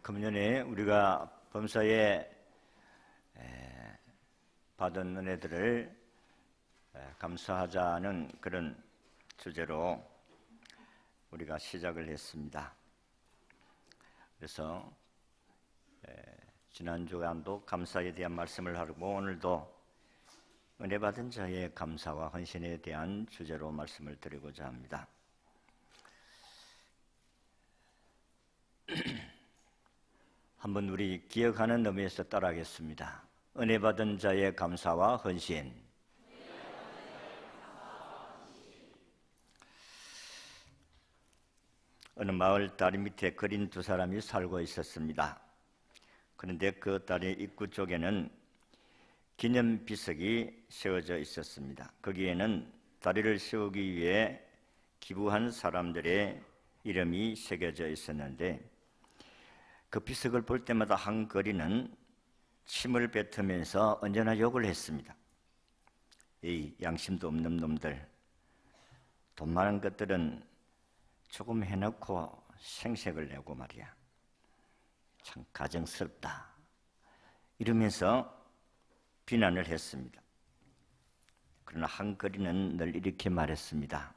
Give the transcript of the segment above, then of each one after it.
금년에 우리가 범사에 받은 은혜들을 감사하자는 그런 주제로 우리가 시작을 했습니다. 그래서 지난 주간도 감사에 대한 말씀을 하고 오늘도 은혜 받은 자의 감사와 헌신에 대한 주제로 말씀을 드리고자 합니다. 한번 우리 기억하는 의미에서 따라하겠습니다. 은혜 받은 자의 감사와 헌신. 어느 마을 다리 밑에 거린 두 사람이 살고 있었습니다. 그런데 그 다리 입구 쪽에는 기념비석이 세워져 있었습니다. 거기에는 다리를 세우기 위해 기부한 사람들의 이름이 새겨져 있었는데 그 비석을 볼 때마다 한 거리는 침을 뱉으면서 언제나 욕을 했습니다. 이 양심도 없는 놈들, 돈 많은 것들은 조금 해놓고 생색을 내고 말이야, 참 가정스럽다, 이러면서 비난을 했습니다. 그러나 한 거리는 늘 이렇게 말했습니다.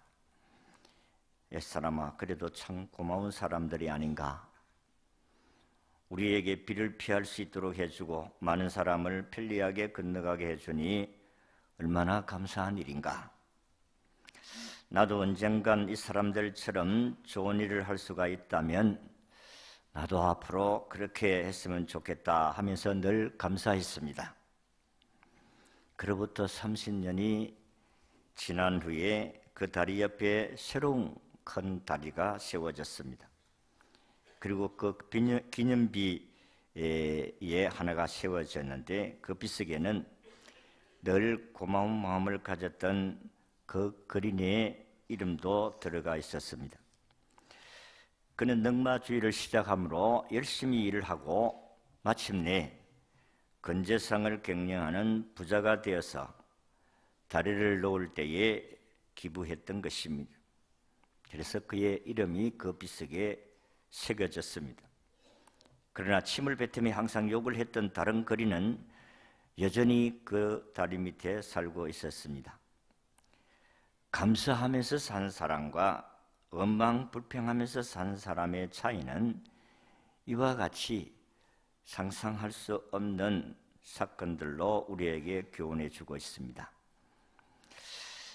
옛사람아, 그래도 참 고마운 사람들이 아닌가. 우리에게 비를 피할 수 있도록 해주고 많은 사람을 편리하게 건너가게 해주니 얼마나 감사한 일인가. 나도 언젠간 이 사람들처럼 좋은 일을 할 수가 있다면 나도 앞으로 그렇게 했으면 좋겠다 하면서 늘 감사했습니다. 그로부터 30년이 지난 후에 그 다리 옆에 새로운 큰 다리가 세워졌습니다. 그리고 그 기념비에 하나가 세워졌는데 그 비석에는 늘 고마운 마음을 가졌던 그 거린의 이름도 들어가 있었습니다. 그는 넉마주의를 시작함으로 열심히 일을 하고 마침내 건재상을 경영하는 부자가 되어서 다리를 놓을 때에 기부했던 것입니다. 그래서 그의 이름이 그 비석에 새겨졌습니다. 그러나 침을 뱉으며 항상 욕을 했던 다른 거리는 여전히 그 다리 밑에 살고 있었습니다. 감사하면서 산 사람과 원망불평하면서 산 사람의 차이는 이와 같이 상상할 수 없는 사건들로 우리에게 교훈해 주고 있습니다.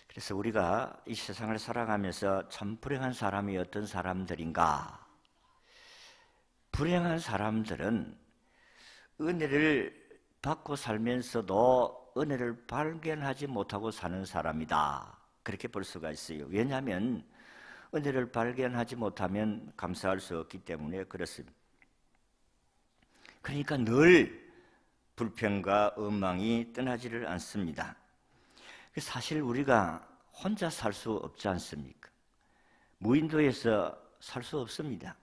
그래서 우리가 이 세상을 살아가면서 참 불행한 사람이 어떤 사람들인가? 불행한 사람들은 은혜를 받고 살면서도 은혜를 발견하지 못하고 사는 사람이다, 그렇게 볼 수가 있어요. 왜냐하면 은혜를 발견하지 못하면 감사할 수 없기 때문에 그렇습니다. 그러니까 늘 불평과 원망이 떠나지를 않습니다. 사실 우리가 혼자 살 수 없지 않습니까? 무인도에서 살 수 없습니다.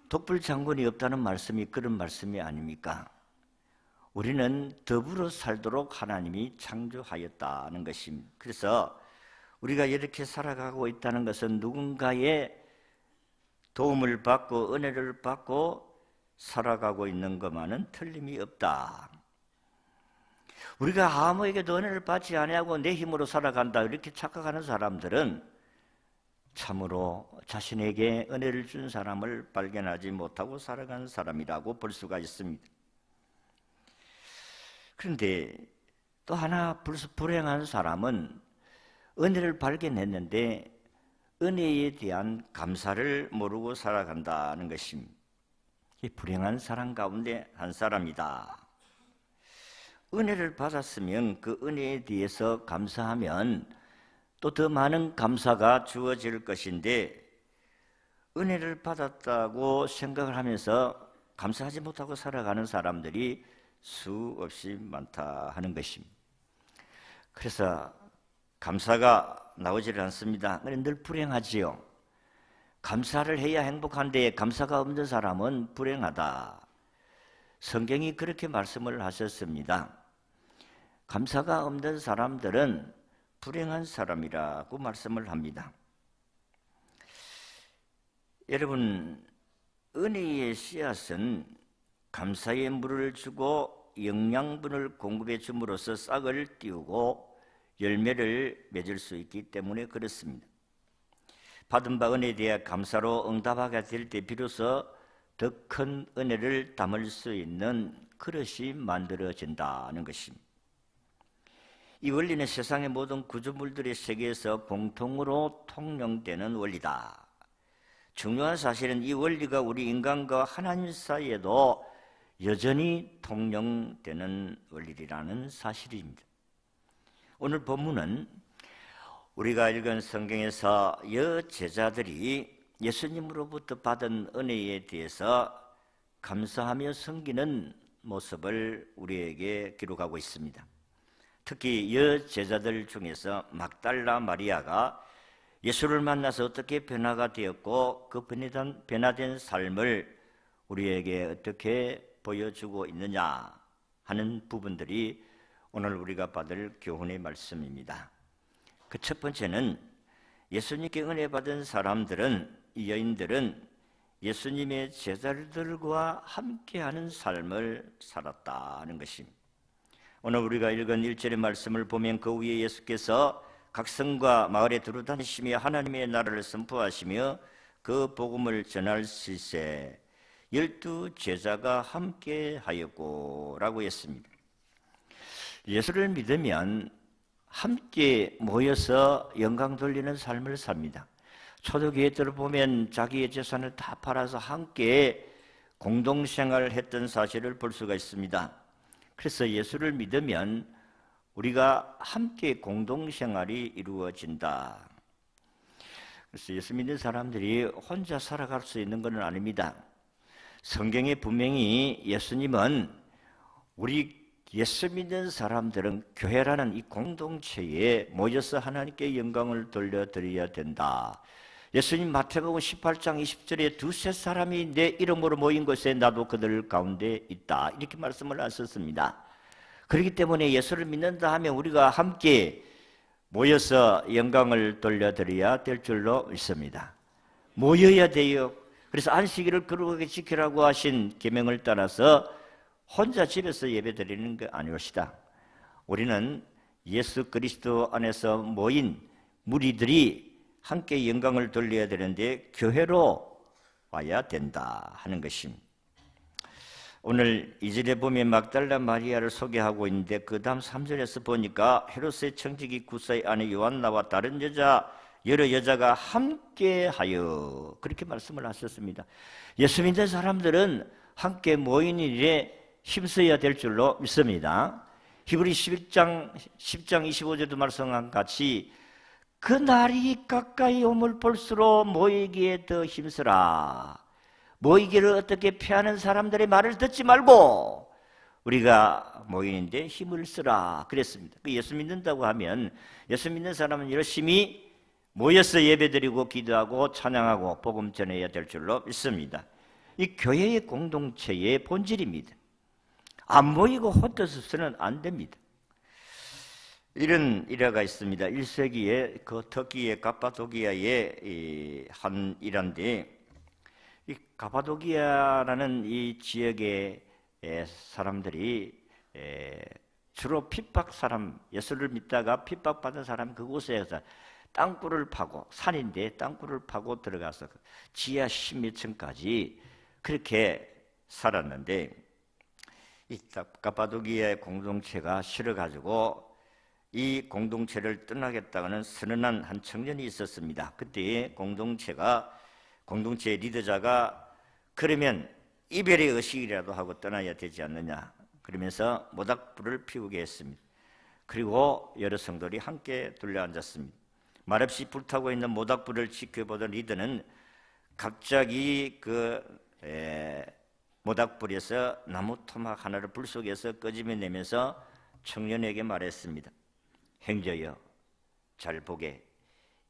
독불 장군이 없다는 말씀이 그런 말씀이 아닙니까? 우리는 더불어 살도록 하나님이 창조하였다는 것입니다. 그래서 우리가 이렇게 살아가고 있다는 것은 누군가의 도움을 받고 은혜를 받고 살아가고 있는 것만은 틀림이 없다. 우리가 아무에게도 은혜를 받지 아니하고 내 힘으로 살아간다, 이렇게 착각하는 사람들은 참으로 자신에게 은혜를 준 사람을 발견하지 못하고 살아가는 사람이라고 볼 수가 있습니다. 그런데 또 하나 불행한 사람은 은혜를 발견했는데 은혜에 대한 감사를 모르고 살아간다는 것입니다. 이 불행한 사람 가운데 한 사람이다. 은혜를 받았으면 그 은혜에 대해서 감사하면 또 더 많은 감사가 주어질 것인데 은혜를 받았다고 생각을 하면서 감사하지 못하고 살아가는 사람들이 수없이 많다 하는 것입니다. 그래서 감사가 나오지를 않습니다. 늘 불행하지요. 감사를 해야 행복한데 감사가 없는 사람은 불행하다. 성경이 그렇게 말씀을 하셨습니다. 감사가 없는 사람들은 불행한 사람이라고 말씀을 합니다. 여러분, 은혜의 씨앗은 감사의 물을 주고 영양분을 공급해 줌으로써 싹을 틔우고 열매를 맺을 수 있기 때문에 그렇습니다. 받은 바 은혜에 대해 감사로 응답하게 될 때 비로소 더 큰 은혜를 담을 수 있는 그릇이 만들어진다는 것입니다. 이 원리는 세상의 모든 구조물들의 세계에서 공통으로 통용되는 원리다. 중요한 사실은 이 원리가 우리 인간과 하나님 사이에도 여전히 통용되는 원리라는 사실입니다. 오늘 본문은 우리가 읽은 성경에서 여제자들이 예수님으로부터 받은 은혜에 대해서 감사하며 섬기는 모습을 우리에게 기록하고 있습니다. 특히 여제자들 중에서 막달라 마리아가 예수를 만나서 어떻게 변화가 되었고 그 변화된 삶을 우리에게 어떻게 보여주고 있느냐 하는 부분들이 오늘 우리가 받을 교훈의 말씀입니다. 그 첫 번째는 예수님께 은혜 받은 사람들은, 이 여인들은 예수님의 제자들과 함께하는 삶을 살았다는 것입니다. 오늘 우리가 읽은 1절의 말씀을 보면 그 위에 예수께서 각 성과 마을에 두루 다니시며 하나님의 나라를 선포하시며 그 복음을 전할시세 12 제자가 함께하였고 라고 했습니다. 예수를 믿으면 함께 모여서 영광 돌리는 삶을 삽니다. 초대교회들을 보면 자기의 재산을 다 팔아서 함께 공동생활을 했던 사실을 볼 수가 있습니다. 그래서 예수를 믿으면 우리가 함께 공동생활이 이루어진다. 그래서 예수 믿는 사람들이 혼자 살아갈 수 있는 것은 아닙니다. 성경에 분명히 예수님은 우리 예수 믿는 사람들은 교회라는 이 공동체에 모여서 하나님께 영광을 돌려드려야 된다. 예수님 마태복음 18장 20절에 두세 사람이 내 이름으로 모인 곳에 나도 그들 가운데 있다. 이렇게 말씀을 하셨습니다. 그렇기 때문에 예수를 믿는다 하면 우리가 함께 모여서 영광을 돌려드려야 될 줄로 믿습니다. 모여야 돼요. 그래서 안식일을 거룩하게 지키라고 하신 계명을 따라서 혼자 집에서 예배드리는 게 아니옵시다. 우리는 예수 그리스도 안에서 모인 무리들이 함께 영광을 돌려야 되는데 교회로 와야 된다 하는 것입니다. 오늘 2절에 보면 막달라 마리아를 소개하고 있는데 그 다음 3절에서 보니까 헤롯의 청지기 구사의 아내 요한나와 다른 여러 여자가 함께하여 그렇게 말씀을 하셨습니다. 예수 믿는 사람들은 함께 모인 일에 힘써야 될 줄로 믿습니다. 히브리 10장 25절도 말씀한 같이 그 날이 가까이 오물 볼수록 모이기에 더 힘쓰라. 모이기를 어떻게 피하는 사람들의 말을 듣지 말고 우리가 모이는데 힘을 쓰라 그랬습니다. 예수 믿는다고 하면 예수 믿는 사람은 열심히 모여서 예배드리고 기도하고 찬양하고 복음 전해야 될 줄로 믿습니다. 이 교회의 공동체의 본질입니다. 안 모이고 흩어져서는 안 됩니다. 이런 일화가 있습니다. 1세기에 그 터키의 가파도기아의 한 일화인데 이 가파도기아라는 이 지역의 사람들이 주로 핍박 사람, 예수를 믿다가 핍박받은 사람 그곳에서 땅굴을 파고 산인데 땅굴을 파고 들어가서 지하 10몇 층까지 그렇게 살았는데 이 가파도기아의 공동체가 싫어가지고 이 공동체를 떠나겠다는 선언한 한 청년이 있었습니다. 그때 공동체의 리더자가 그러면 이별의 의식이라도 하고 떠나야 되지 않느냐 그러면서 모닥불을 피우게 했습니다. 그리고 여러 성도들이 함께 둘러앉았습니다. 말없이 불타고 있는 모닥불을 지켜보던 리더는 갑자기 모닥불에서 나무 토막 하나를 불 속에서 끄집어내면서 청년에게 말했습니다. 형제여 잘 보게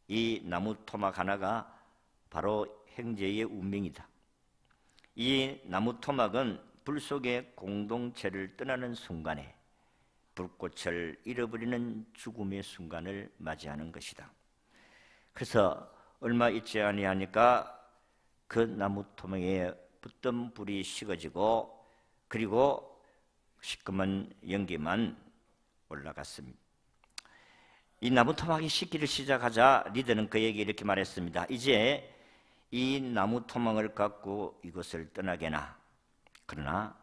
이 나무 토막 하나가 바로 형제의 운명이다. 이 나무 토막은 불 속의 공동체를 떠나는 순간에 불꽃을 잃어버리는 죽음의 순간을 맞이하는 것이다. 그래서 얼마 있지 아니하니까 그 나무 토막에 붙던 불이 식어지고 그리고 시꺼먼 연기만 올라갔습니다. 이 나무 토막이 식기를 시작하자 리더는 그에게 이렇게 말했습니다. 이제 이 나무 토막을 갖고 이곳을 떠나게나. 그러나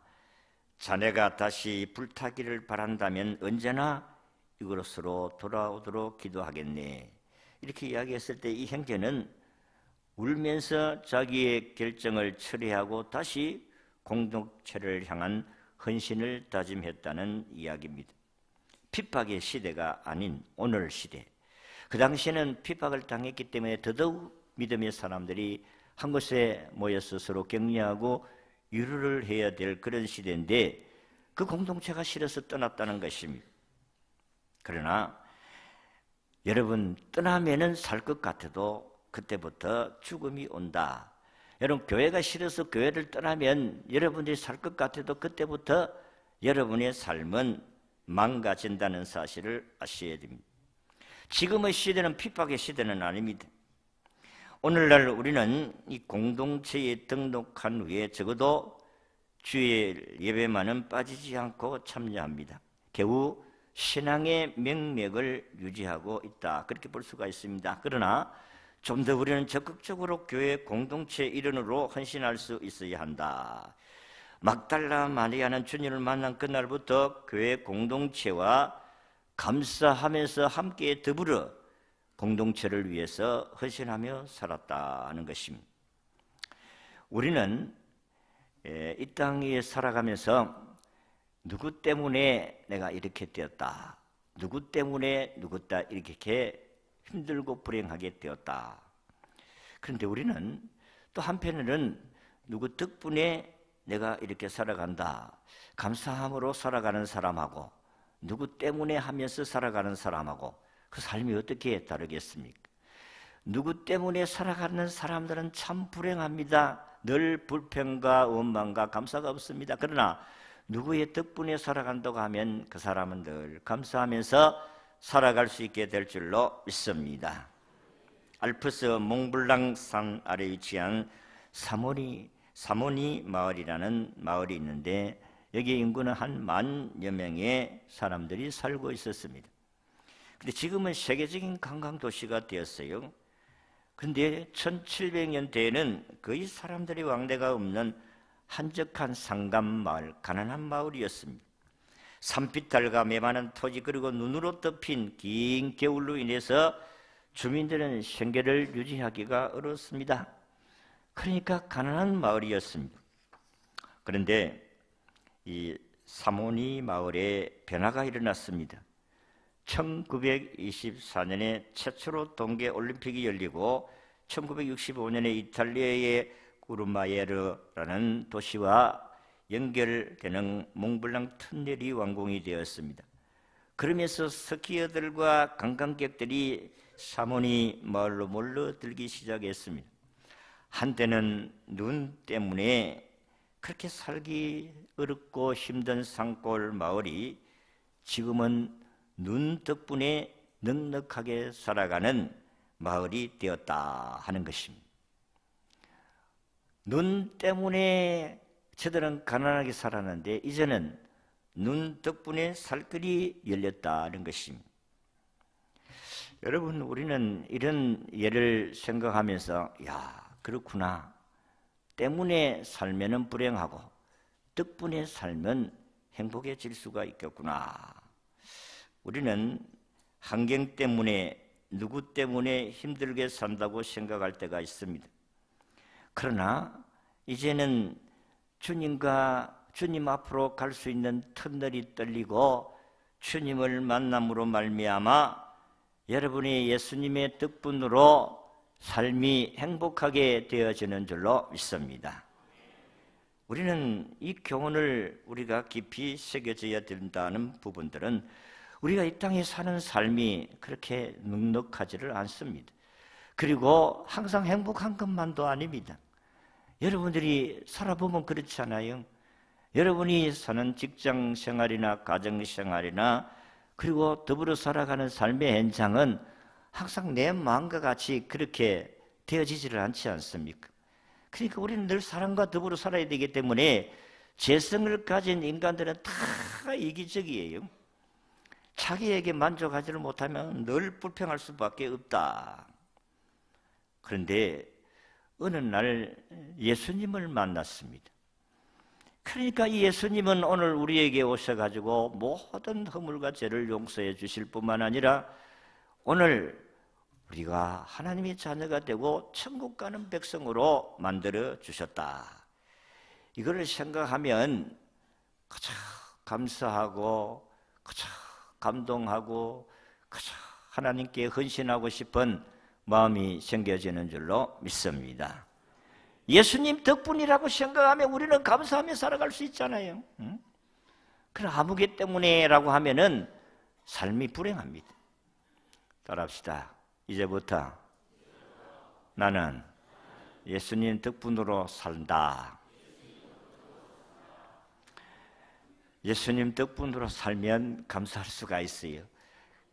자네가 다시 불타기를 바란다면 언제나 이곳으로 돌아오도록 기도하겠네. 이렇게 이야기했을 때 이 형제는 울면서 자기의 결정을 처리하고 다시 공동체를 향한 헌신을 다짐했다는 이야기입니다. 핍박의 시대가 아닌 오늘 시대, 그 당시에는 핍박을 당했기 때문에 더더욱 믿음의 사람들이 한 곳에 모여서 서로 격려하고 위로를 해야 될 그런 시대인데 그 공동체가 싫어서 떠났다는 것입니다. 그러나 여러분, 떠나면은 살 것 같아도 그때부터 죽음이 온다. 여러분, 교회가 싫어서 교회를 떠나면 여러분들이 살 것 같아도 그때부터 여러분의 삶은 망가진다는 사실을 아셔야 됩니다. 지금의 시대는 핍박의 시대는 아닙니다. 오늘날 우리는 이 공동체에 등록한 후에 적어도 주일 예배만은 빠지지 않고 참여합니다. 겨우 신앙의 명맥을 유지하고 있다, 그렇게 볼 수가 있습니다. 그러나 좀 더 우리는 적극적으로 교회 공동체 일원으로 헌신할 수 있어야 한다. 막달라 마리아는 주님을 만난 그날부터 교회 공동체와 감사하면서 함께 더불어 공동체를 위해서 헌신하며 살았다는 것입니다. 우리는 이 땅 위에 살아가면서 누구 때문에 내가 이렇게 되었다, 누구 때문에 누구다 이렇게 힘들고 불행하게 되었다. 그런데 우리는 또 한편으로는 누구 덕분에 내가 이렇게 살아간다, 감사함으로 살아가는 사람하고 누구 때문에 하면서 살아가는 사람하고 그 삶이 어떻게 다르겠습니까? 누구 때문에 살아가는 사람들은 참 불행합니다. 늘 불평과 원망과 감사가 없습니다. 그러나 누구의 덕분에 살아간다고 하면 그 사람은 늘 감사하면서 살아갈 수 있게 될 줄로 믿습니다. 알프스 몽블랑 산 아래에 위치한 사모니 마을이라는 마을이 있는데 여기 인구는 한 10,000여 명의 사람들이 살고 있었습니다. 근데 지금은 세계적인 관광도시가 되었어요. 근데 1700년대에는 거의 사람들이 왕래가 없는 한적한 상감마을, 가난한 마을이었습니다. 산비탈과 메마른 토지 그리고 눈으로 덮인 긴 겨울로 인해서 주민들은 생계를 유지하기가 어렵습니다. 그러니까 가난한 마을이었습니다. 그런데 이 사모니 마을에 변화가 일어났습니다. 1924년에 최초로 동계올림픽이 열리고 1965년에 이탈리아의 꾸르마예르라는 도시와 연결되는 몽블랑 터널이 완공이 되었습니다. 그러면서 스키어들과 관광객들이 사모니 마을로 몰려들기 시작했습니다. 한때는 눈 때문에 그렇게 살기 어렵고 힘든 산골 마을이 지금은 눈 덕분에 넉넉하게 살아가는 마을이 되었다 하는 것입니다. 눈 때문에 저들은 가난하게 살았는데 이제는 눈 덕분에 살 길이 열렸다는 것입니다. 여러분, 우리는 이런 예를 생각하면서 그렇구나, 때문에 살면은 불행하고 덕분에 살면 행복해질 수가 있겠구나. 우리는 환경 때문에 누구 때문에 힘들게 산다고 생각할 때가 있습니다. 그러나 이제는 주님 앞으로 갈 수 있는 터널이 뚫리고 주님을 만남으로 말미암아 여러분이 예수님의 덕분으로 삶이 행복하게 되어지는 줄로 믿습니다. 우리는 이 교훈을 우리가 깊이 새겨져야 된다는 부분들은 우리가 이 땅에 사는 삶이 그렇게 넉넉하지를 않습니다. 그리고 항상 행복한 것만도 아닙니다. 여러분들이 살아보면 그렇지 않아요? 여러분이 사는 직장 생활이나 가정 생활이나 그리고 더불어 살아가는 삶의 현장은 항상 내 마음과 같이 그렇게 되어지지를 않지 않습니까? 그러니까 우리는 늘 사랑과 더불어 살아야 되기 때문에 재성을 가진 인간들은 다 이기적이에요. 자기에게 만족하지를 못하면 늘 불평할 수밖에 없다. 그런데 어느 날 예수님을 만났습니다. 그러니까 이 예수님은 오늘 우리에게 오셔가지고 모든 허물과 죄를 용서해 주실 뿐만 아니라 오늘 우리가 하나님의 자녀가 되고 천국 가는 백성으로 만들어 주셨다. 이걸 생각하면 그저 감사하고 그저 감동하고 그저 하나님께 헌신하고 싶은 마음이 생겨지는 줄로 믿습니다. 예수님 덕분이라고 생각하면 우리는 감사하며 살아갈 수 있잖아요. 그럼 아무개 때문에라고 하면은 삶이 불행합니다. 따라합시다. 이제부터 나는 예수님 덕분으로 산다. 예수님 덕분으로 살면 감사할 수가 있어요.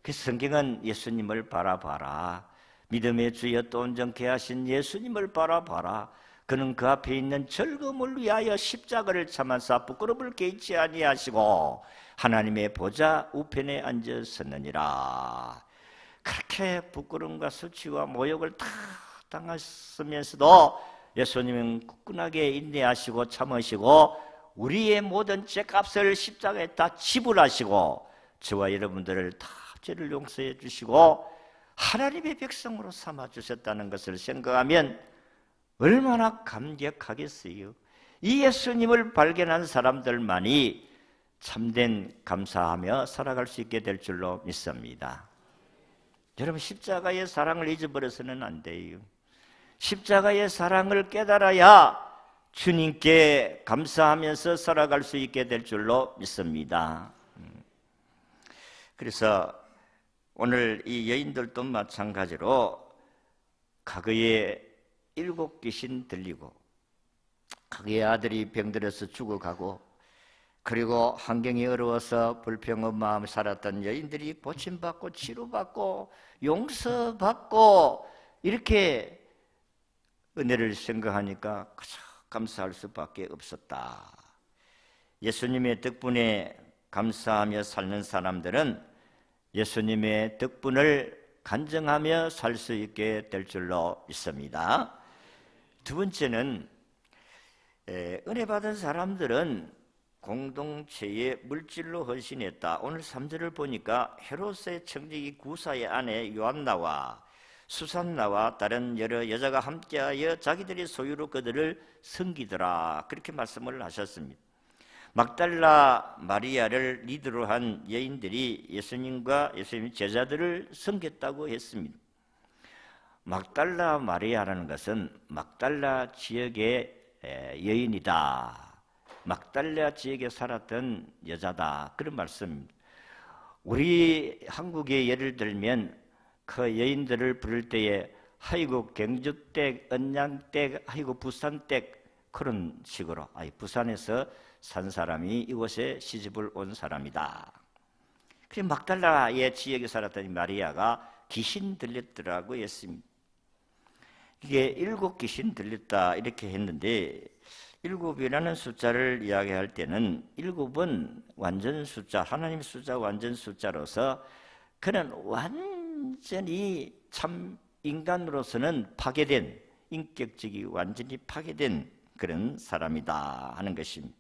그래서 성경은 예수님을 바라봐라. 믿음의 주여 또 온전케 하신 예수님을 바라봐라. 그는 그 앞에 있는 즐거움을 위하여 십자가를 참아사 부끄러움을 개의치 아니하시고 하나님의 보좌 우편에 앉으셨느니라. 그렇게 부끄러움과 수치와 모욕을 다 당하시면서도 예수님은 굳건하게 인내하시고 참으시고 우리의 모든 죄값을 십자가에 다 지불하시고 저와 여러분들을 다 죄를 용서해 주시고 하나님의 백성으로 삼아주셨다는 것을 생각하면 얼마나 감격하겠어요. 이 예수님을 발견한 사람들만이 참된 감사하며 살아갈 수 있게 될 줄로 믿습니다. 여러분, 십자가의 사랑을 잊어버려서는 안 돼요. 십자가의 사랑을 깨달아야 주님께 감사하면서 살아갈 수 있게 될 줄로 믿습니다. 그래서 오늘 이 여인들도 마찬가지로 과거에 7 귀신 들리고 그의 아들이 병들어서 죽어가고 그리고 환경이 어려워서 불평한 마음 살았던 여인들이 고침받고 치료받고 용서받고 이렇게 은혜를 생각하니까 그저 감사할 수밖에 없었다. 예수님의 덕분에 감사하며 사는 사람들은 예수님의 덕분을 간증하며 살 수 있게 될 줄로 믿습니다. 두 번째는 은혜 받은 사람들은 공동체에 물질로 헌신했다. 오늘 3절을 보니까 헤롯의 청지기 구사의 아내 요한나와 수산나와 다른 여러 여자가 함께하여 자기들의 소유로 그들을 섬기더라. 그렇게 말씀을 하셨습니다. 막달라 마리아를 리더로 한 여인들이 예수님과 예수님의 제자들을 섬겼다고 했습니다. 막달라 마리아라는 것은 막달라 지역의 여인이다. 막달라 지역에 살았던 여자다. 그런 말씀입니다. 우리 한국의 예를 들면 그 여인들을 부를 때에 아이고 경주댁, 언양댁, 아이고 부산댁 그런 식으로 부산에서 산 사람이 이곳에 시집을 온 사람이다. 그래서 막달라의 지역에 살았던 마리아가 귀신 들렸더라고 했습니다. 이게 7 귀신 들렸다 이렇게 했는데 7이라는 숫자를 이야기할 때는 7은 완전 숫자, 하나님 숫자 완전 숫자로서 그는 완전히 참 인간으로서는 파괴된, 인격적이 완전히 파괴된 그런 사람이다 하는 것입니다.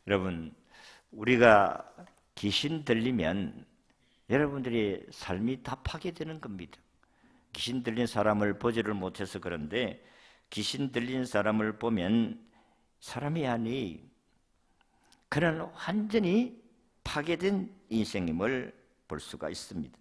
여러분, 우리가 귀신 들리면 여러분들의 삶이 다 파괴되는 겁니다. 귀신 들린 사람을 보지를 못해서 그런데 귀신 들린 사람을 보면 사람이 아니 그는 완전히 파괴된 인생임을 볼 수가 있습니다.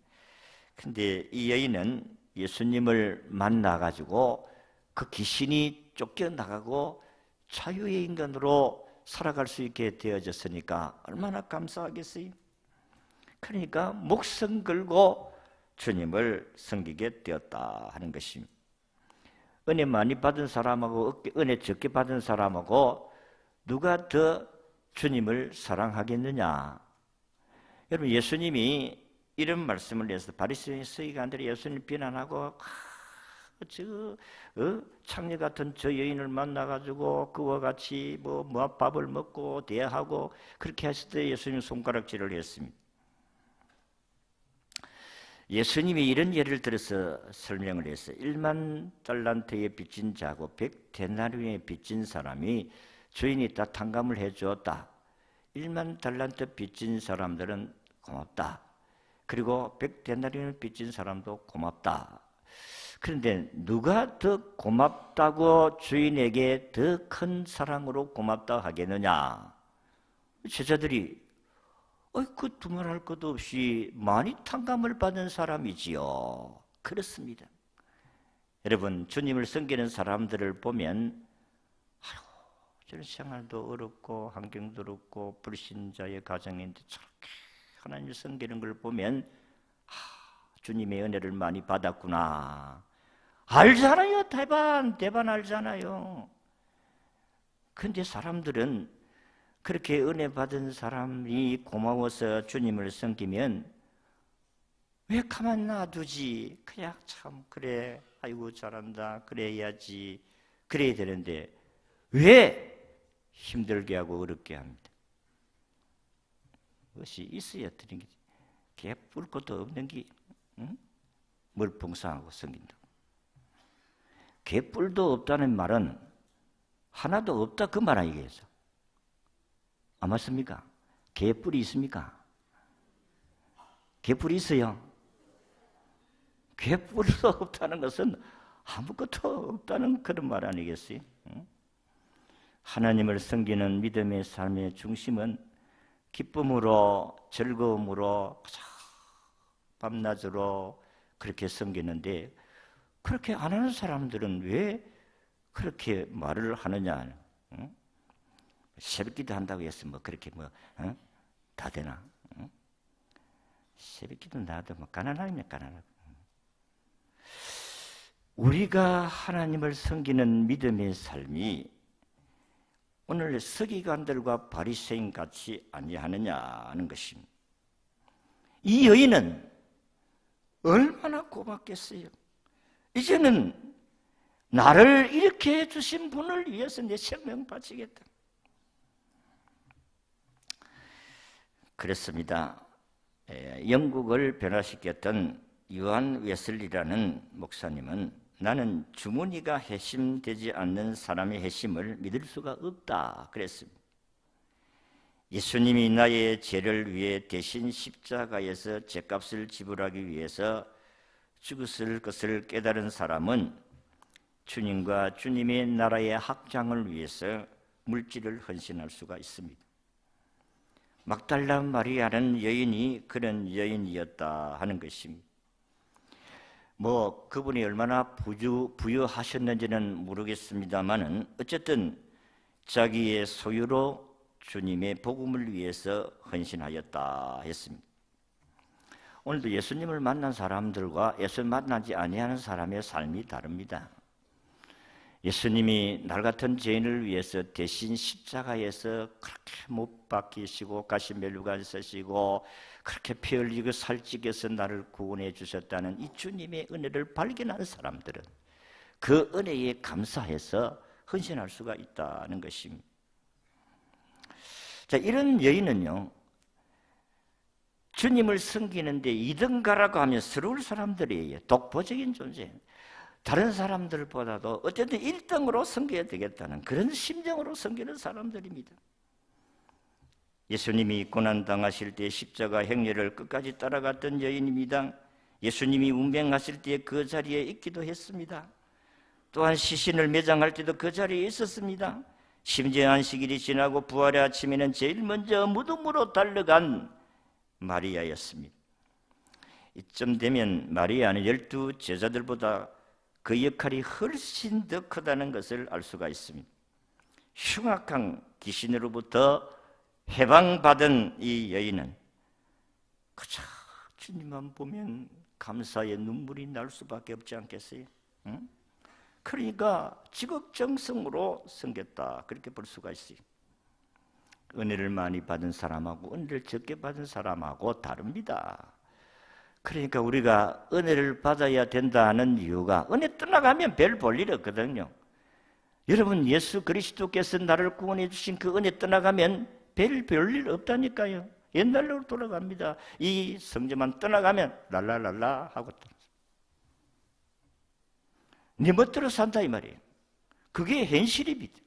그런데 이 여인은 예수님을 만나가지고 그 귀신이 쫓겨나가고 자유의 인간으로 살아갈 수 있게 되어졌으니까 얼마나 감사하겠어요. 그러니까 목숨 걸고 주님을 섬기게 되었다 하는 것입니다. 은혜 많이 받은 사람하고 은혜 적게 받은 사람하고 누가 더 주님을 사랑하겠느냐. 여러분, 예수님이 이런 말씀을 해서 바리새인 서기관들이 예수님을 비난하고 창녀 같은 저 여인을 만나가지고 그와 같이 밥을 먹고 대하고 그렇게 했을 때 예수님 손가락질을 했습니다. 예수님이 이런 예를 들어서 설명을 했어요. 1만 달란트에 빚진 자고 100데나리온에 빚진 사람이 주인이 다 탕감을 해주었다. 1만 달란트 빚진 사람들은 고맙다. 그리고 100데나리온을 빚진 사람도 고맙다. 그런데 누가 더 고맙다고 주인에게 더 큰 사랑으로 고맙다 하겠느냐? 제자들이 그 두말할 것도 없이 많이 탕감을 받은 사람이지요. 그렇습니다. 여러분, 주님을 섬기는 사람들을 보면 저런 생활도 어렵고 환경도 어렵고 불신자의 가정인데 저렇게 하나님을 섬기는 걸 보면 주님의 은혜를 많이 받았구나. 알잖아요. 대반 알잖아요. 근데 사람들은 그렇게 은혜 받은 사람이 고마워서 주님을 섬기면 왜 가만 놔두지? 그냥 참 그래, 아이고 잘한다, 그래야지, 그래야 되는데 왜 힘들게 하고 어렵게 합니다? 그것이 있어야 되는 게 개뿔 것도 없는 게 뭘 봉사하고 섬긴다. 개뿔도 없다는 말은 하나도 없다 그 말 아니겠어? 안 맞습니까? 개뿔이 있습니까? 개뿔이 있어요. 개뿔도 없다는 것은 아무것도 없다는 그런 말 아니겠어요? 하나님을 섬기는 믿음의 삶의 중심은 기쁨으로 즐거움으로 밤낮으로 그렇게 섬기는데 그렇게 안 하는 사람들은 왜 그렇게 말을 하느냐? 새벽기도 한다고 해서 그렇게 다 되나? 새벽기도 나도 가난하면 가난하고. 우리가 하나님을 섬기는 믿음의 삶이 오늘 서기관들과 바리새인 같이 아니하느냐 하는 것입니다. 이 여인은 얼마나 고맙겠어요. 이제는 나를 이렇게 해주신 분을 위해서 내 생명 바치겠다. 그렇습니다. 영국을 변화시켰던 요한 웨슬리라는 목사님은 나는 주머니가 회심되지 않는 사람의 회심을 믿을 수가 없다 그랬습니다. 예수님이 나의 죄를 위해 대신 십자가에서 죄값을 지불하기 위해서 죽었을 것을 깨달은 사람은 주님과 주님의 나라의 확장을 위해서 물질을 헌신할 수가 있습니다. 막달라 마리아라는 여인이 그런 여인이었다 하는 것입니다. 그분이 얼마나 부유하셨는지는 모르겠습니다만은 어쨌든 자기의 소유로 주님의 복음을 위해서 헌신하였다 했습니다. 오늘도 예수님을 만난 사람들과 예수님 만나지 아니하는 사람의 삶이 다릅니다. 예수님이 날 같은 죄인을 위해서 대신 십자가에서 그렇게 못 박히시고 가시멜루가 쓰시고 그렇게 피 흘리고 살찌겨서 나를 구원해 주셨다는 이 주님의 은혜를 발견하는 사람들은 그 은혜에 감사해서 헌신할 수가 있다는 것입니다. 자, 이런 여인은요, 주님을 섬기는데 2등가라고 하면 서러울 사람들이에요. 독보적인 존재. 다른 사람들보다도 어쨌든 1등으로 섬겨야 되겠다는 그런 심정으로 섬기는 사람들입니다. 예수님이 고난당하실 때 십자가 행렬을 끝까지 따라갔던 여인입니다. 예수님이 운명하실 때 그 자리에 있기도 했습니다. 또한 시신을 매장할 때도 그 자리에 있었습니다. 심지어 안식일이 지나고 부활의 아침에는 제일 먼저 무덤으로 달려간 마리아였습니다. 이쯤 되면 마리아는 12 제자들보다 그 역할이 훨씬 더 크다는 것을 알 수가 있습니다. 흉악한 귀신으로부터 해방받은 이 여인은 그저 주님만 보면 감사의 눈물이 날 수밖에 없지 않겠어요? 응? 그러니까 지극정성으로 섬겼다 그렇게 볼 수가 있어요. 은혜를 많이 받은 사람하고 은혜를 적게 받은 사람하고 다릅니다. 그러니까 우리가 은혜를 받아야 된다는 이유가, 은혜 떠나가면 별 볼 일 없거든요. 여러분, 예수 그리스도께서 나를 구원해 주신 그 은혜 떠나가면 별 일 없다니까요. 옛날로 돌아갑니다. 이 성전만 떠나가면 랄랄랄라 하고 네 멋대로 산다 이 말이에요. 그게 현실입니다.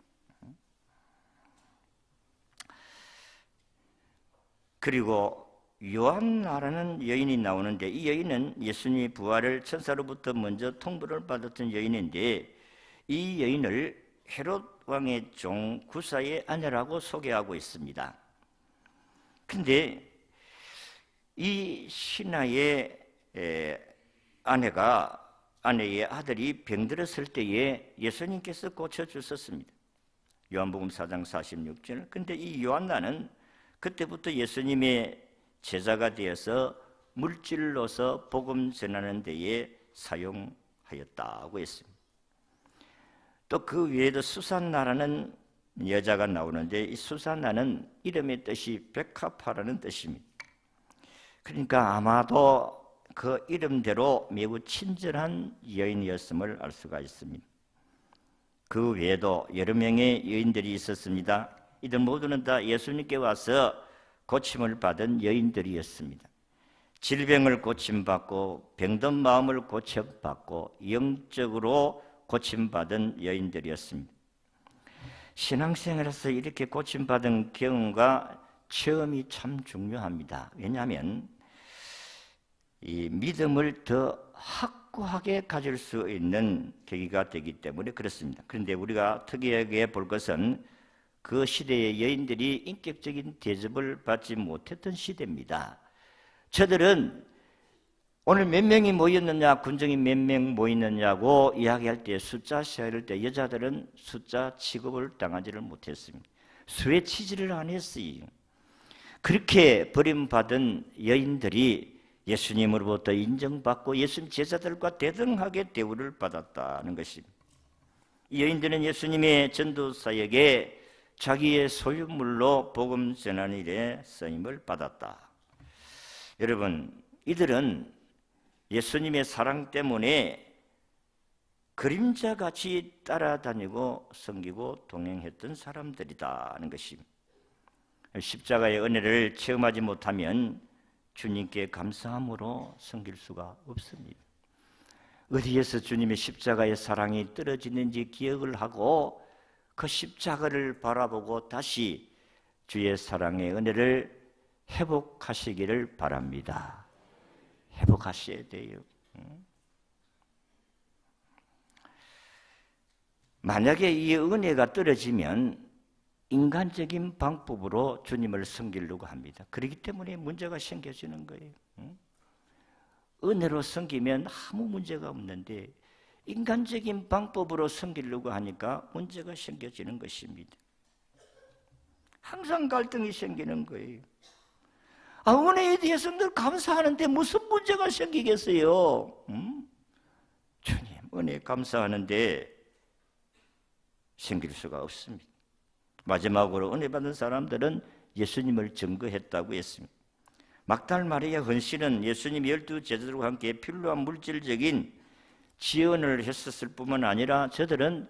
그리고 요한나라는 여인이 나오는데, 이 여인은 예수님의 부활을 천사로부터 먼저 통보를 받았던 여인인데, 이 여인을 헤롯 왕의 종 구사의 아내라고 소개하고 있습니다. 근데 이 신하의 아내의 아들이 병들었을 때에 예수님께서 고쳐주셨습니다. 요한복음 4장 46절. 근데 이 요한나는 그때부터 예수님의 제자가 되어서 물질로서 복음 전하는 데에 사용하였다고 했습니다. 또 그 외에도 수산나라는 여자가 나오는데, 이 수산나는 이름의 뜻이 백합화라는 뜻입니다. 그러니까 아마도 그 이름대로 매우 친절한 여인이었음을 알 수가 있습니다. 그 외에도 여러 명의 여인들이 있었습니다. 이들 모두는 다 예수님께 와서 고침을 받은 여인들이었습니다. 질병을 고침받고 병든 마음을 고쳐받고 영적으로 고침받은 여인들이었습니다. 신앙생활에서 이렇게 고침받은 경험과 체험이 참 중요합니다. 왜냐하면 이 믿음을 더 확고하게 가질 수 있는 계기가 되기 때문에 그렇습니다. 그런데 우리가 특이하게 볼 것은 그 시대의 여인들이 인격적인 대접을 받지 못했던 시대입니다. 저들은 오늘 몇 명이 모였느냐, 군정이 몇 명 모였느냐고 이야기할 때, 숫자 시합할 때 여자들은 숫자 취급을 당하지를 못했습니다. 수에 치지를 안 했어요. 그렇게 버림받은 여인들이 예수님으로부터 인정받고 예수님 제자들과 대등하게 대우를 받았다는 것입니다. 이 여인들은 예수님의 전도사역에 자기의 소유물로 복음 전하는 일에 쓰임을 받았다. 여러분, 이들은 예수님의 사랑 때문에 그림자같이 따라다니고 섬기고 동행했던 사람들이다는 것입니다. 십자가의 은혜를 체험하지 못하면 주님께 감사함으로 섬길 수가 없습니다. 어디에서 주님의 십자가의 사랑이 떨어지는지 기억을 하고 그 십자가를 바라보고 다시 주의 사랑의 은혜를 회복하시기를 바랍니다. 회복하셔야 돼요. 만약에 이 은혜가 떨어지면 인간적인 방법으로 주님을 섬기려고 합니다. 그렇기 때문에 문제가 생겨지는 거예요. 은혜로 섬기면 아무 문제가 없는데 인간적인 방법으로 섬기려고 하니까 문제가 생겨지는 것입니다. 항상 갈등이 생기는 거예요. 은혜에 대해서 늘 감사하는데 무슨 문제가 생기겠어요? 주님, 은혜에 감사하는데 생길 수가 없습니다. 마지막으로 은혜 받은 사람들은 예수님을 증거했다고 했습니다. 막달 마리아 헌신은 예수님 12 제자들과 함께 필요한 물질적인 지원을 했었을 뿐만 아니라 저들은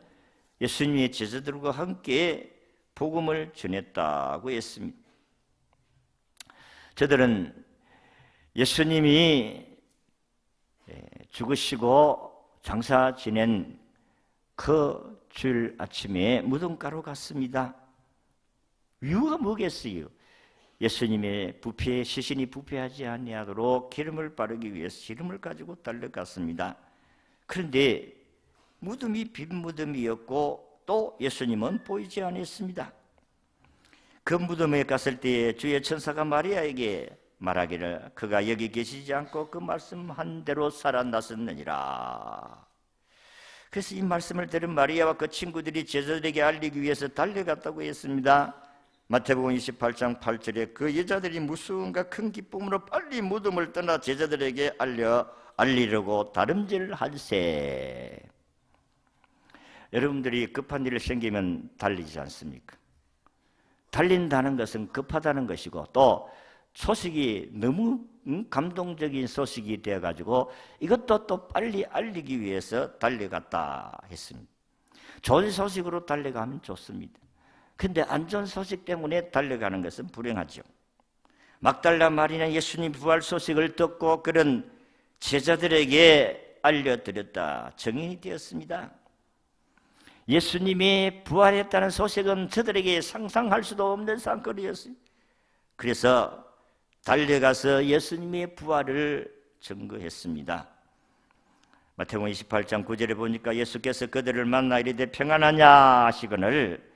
예수님의 제자들과 함께 복음을 전했다고 했습니다. 저들은 예수님이 죽으시고 장사 지낸 그 주일 아침에 무덤가로 갔습니다. 이유가 뭐겠어요? 예수님의 부패, 시신이 부패하지 아니하도록 기름을 바르기 위해서 기름을 가지고 달려갔습니다. 그런데 무덤이 빈 무덤이었고 또 예수님은 보이지 않았습니다. 그 무덤에 갔을 때에 주의 천사가 마리아에게 말하기를 그가 여기 계시지 않고 그 말씀한 대로 살아났었느니라. 그래서 이 말씀을 들은 마리아와 그 친구들이 제자들에게 알리기 위해서 달려갔다고 했습니다. 마태복음 28장 8절에 그 여자들이 무서움과 큰 기쁨으로 빨리 무덤을 떠나 제자들에게 알리려고 다름질할세. 여러분들이 급한 일이 생기면 달리지 않습니까? 달린다는 것은 급하다는 것이고 또 소식이 너무 감동적인 소식이 되어가지고 이것도 또 빨리 알리기 위해서 달려갔다 했습니다. 좋은 소식으로 달려가면 좋습니다. 근데 안 좋은 소식 때문에 달려가는 것은 불행하죠. 막달라 마리는 예수님 부활 소식을 듣고 그런 제자들에게 알려드렸다. 증인이 되었습니다. 예수님이 부활했다는 소식은 저들에게 상상할 수도 없는 사건이었어요. 그래서 달려가서 예수님의 부활을 증거했습니다. 마태복음 28장 9절에 보니까 예수께서 그들을 만나 이르되 평안하냐 하시거늘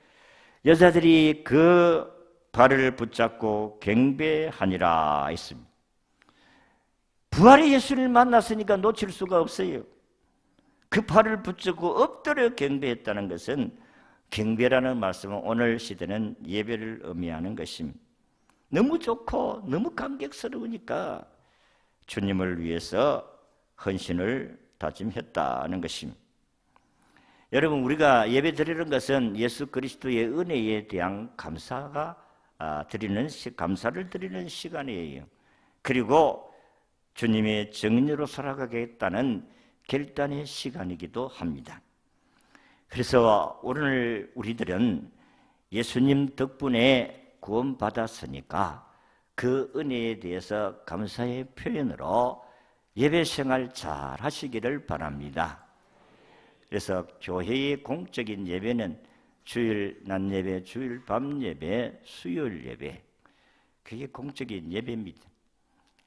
여자들이 그 발을 붙잡고 경배하니라 했습니다. 부활의 예수를 만났으니까 놓칠 수가 없어요. 그 발을 붙잡고 엎드려 경배했다는 것은 경배라는 말씀은 오늘 시대는 예배를 의미하는 것입니다. 너무 좋고 너무 감격스러우니까 주님을 위해서 헌신을 다짐했다는 것입니다. 여러분, 우리가 예배 드리는 것은 예수 그리스도의 은혜에 대한 감사를 드리는 시간이에요. 그리고 주님의 정인으로 살아가겠다는 결단의 시간이기도 합니다. 그래서 오늘 우리들은 예수님 덕분에 구원받았으니까 그 은혜에 대해서 감사의 표현으로 예배 생활 잘 하시기를 바랍니다. 그래서 교회의 공적인 예배는 주일 낮 예배, 주일 밤 예배, 수요일 예배, 그게 공적인 예배입니다.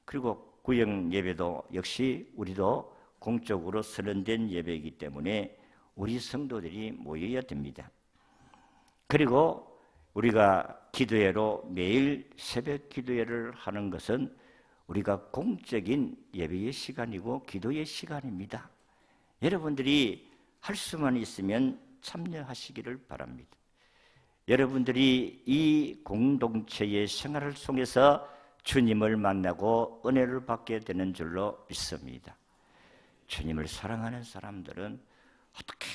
그리고 구역 예배도 역시 우리도 공적으로 선언된 예배이기 때문에 우리 성도들이 모여야 됩니다. 그리고 우리가 기도회로 매일 새벽 기도회를 하는 것은 우리가 공적인 예배의 시간이고 기도의 시간입니다. 여러분들이 할 수만 있으면 참여하시기를 바랍니다. 여러분들이 이 공동체의 생활을 통해서 주님을 만나고 은혜를 받게 되는 줄로 믿습니다. 주님을 사랑하는 사람들은 어떻게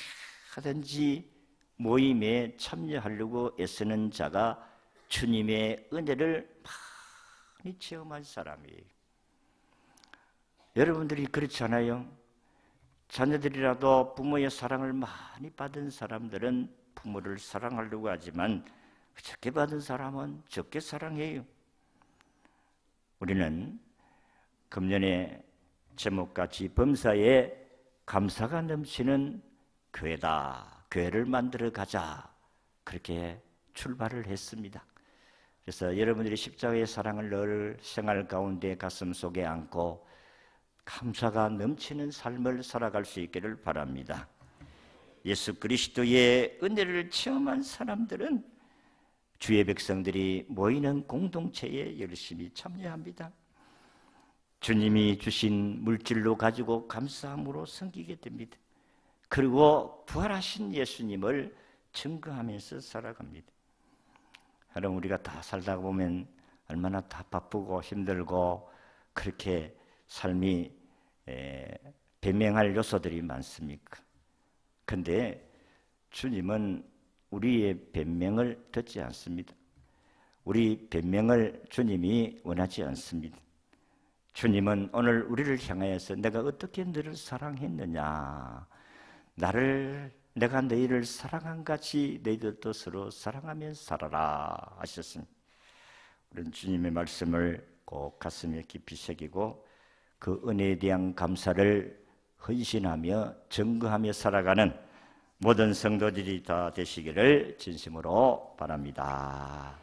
하든지 모임에 참여하려고 애쓰는 자가 주님의 은혜를 많이 체험한 사람이에요. 여러분들이 그렇지 않아요? 자녀들이라도 부모의 사랑을 많이 받은 사람들은 부모를 사랑하려고 하지만 적게 받은 사람은 적게 사랑해요. 우리는 금년의 제목같이 범사에 감사가 넘치는 교회다. 교회를 만들어 가자. 그렇게 출발을 했습니다. 그래서 여러분들이 십자가의 사랑을 늘 생활 가운데 가슴 속에 안고 감사가 넘치는 삶을 살아갈 수 있기를 바랍니다. 예수 그리스도의 은혜를 체험한 사람들은 주의 백성들이 모이는 공동체에 열심히 참여합니다. 주님이 주신 물질로 가지고 감사함으로 섬기게 됩니다. 그리고 부활하신 예수님을 증거하면서 살아갑니다. 여러분, 우리가 다 살다 보면 얼마나 다 바쁘고 힘들고 그렇게 삶이 변명할 요소들이 많습니까? 그런데 주님은 우리의 변명을 듣지 않습니다. 우리 변명을 주님이 원하지 않습니다. 주님은 오늘 우리를 향하여서 내가 어떻게 너를 사랑했느냐, 내가 너희를 사랑한 같이 너희들도 서로 사랑하며 살아라 하셨습니다. 우리는 주님의 말씀을 꼭 가슴에 깊이 새기고 그 은혜에 대한 감사를 헌신하며 증거하며 살아가는 모든 성도들이 다 되시기를 진심으로 바랍니다.